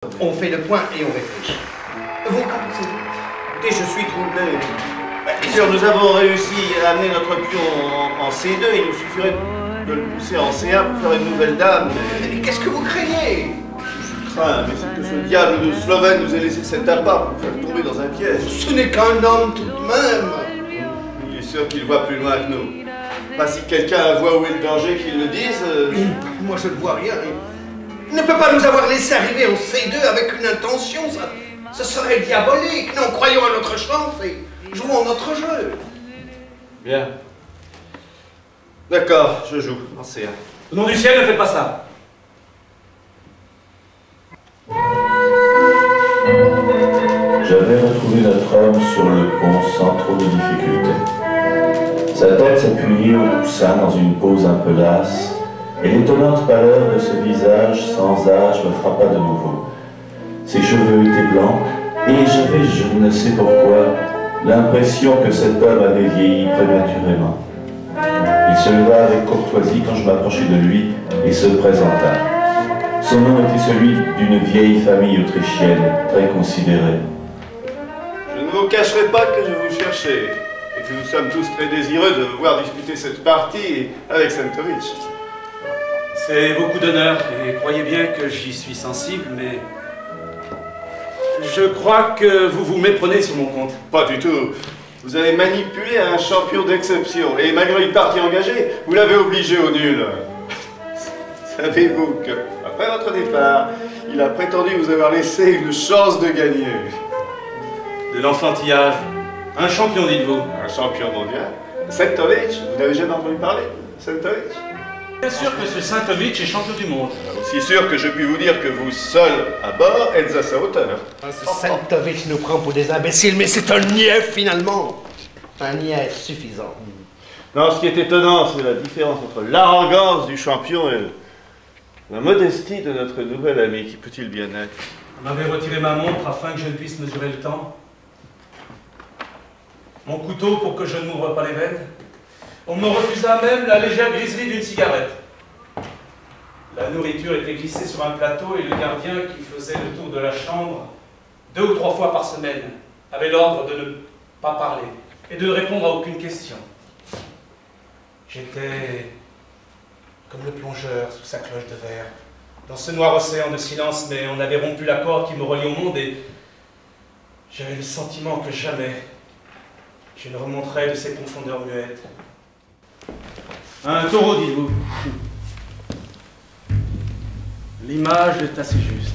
On fait le point et on réfléchit. Vous qu'en pensez-vous? Écoutez, je suis troublé. Bien sûr, nous avons réussi à amener notre pion en C2. Il nous suffirait de le pousser en C1 pour faire une nouvelle dame. Mais qu'est-ce que vous craignez? Je crains, mais c'est que ce diable de Slovène nous ait laissé cet appât pour nous faire tomber dans un piège. Ce n'est qu'un homme tout de même. Il est sûr qu'il voit plus loin que nous. Pas si quelqu'un voit où est le danger qu'il le dise. Moi, je ne vois rien. Il ne peut pas nous avoir laissé arriver en C2 avec une intention. Ça serait diabolique. Non, croyons à notre chance et jouons notre jeu. Bien. D'accord, je joue en C1. Au nom du ciel, ne faites pas ça. J'avais retrouvé notre homme sur le pont sans trop de difficultés. Sa tête s'appuyait au coussin dans une pose un peu lasse, et l'étonnante pâleur de ce visage sans âge me frappa de nouveau. Ses cheveux étaient blancs, et j'avais, je ne sais pourquoi, l'impression que cet homme avait vieilli prématurément. Il se leva avec courtoisie quand je m'approchai de lui et se présenta. Son nom était celui d'une vieille famille autrichienne, très considérée. Je ne vous cacherai pas que je vous cherchais, et que nous sommes tous très désireux de vous voir disputer cette partie avec Sentovic. C'est beaucoup d'honneur, et croyez bien que j'y suis sensible, mais... je crois que vous vous méprenez sur mon compte. Pas du tout. Vous avez manipulé un champion d'exception, et malgré une partie engagée, vous l'avez obligé au nul. Savez-vous que, après votre départ, il a prétendu vous avoir laissé une chance de gagner? De l'enfantillage. Un champion, dites-vous. Un champion mondial? Sentovic? Vous n'avez jamais entendu parler de Sentovic? Bien sûr que ce Sentovic est champion du monde. Aussi sûr que je puis vous dire que vous, seul, à bord, êtes à sa hauteur. Sentovic nous prend pour des imbéciles, mais c'est un niais finalement. Un niais suffisant. Non, ce qui est étonnant, c'est la différence entre l'arrogance du champion et la modestie de notre nouvel ami. Qui peut-il bien être? Vous m'avez retiré ma montre afin que je ne puisse mesurer le temps. Mon couteau pour que je ne m'ouvre pas les veines. On me refusa même la légère griserie d'une cigarette. La nourriture était glissée sur un plateau et le gardien qui faisait le tour de la chambre 2 ou 3 fois par semaine avait l'ordre de ne pas parler et de ne répondre à aucune question. J'étais comme le plongeur sous sa cloche de verre, dans ce noir océan de silence, mais on avait rompu la corde qui me reliait au monde et j'avais le sentiment que jamais je ne remonterais de ces profondeurs muettes. Un taureau, dites-vous. L'image est assez juste.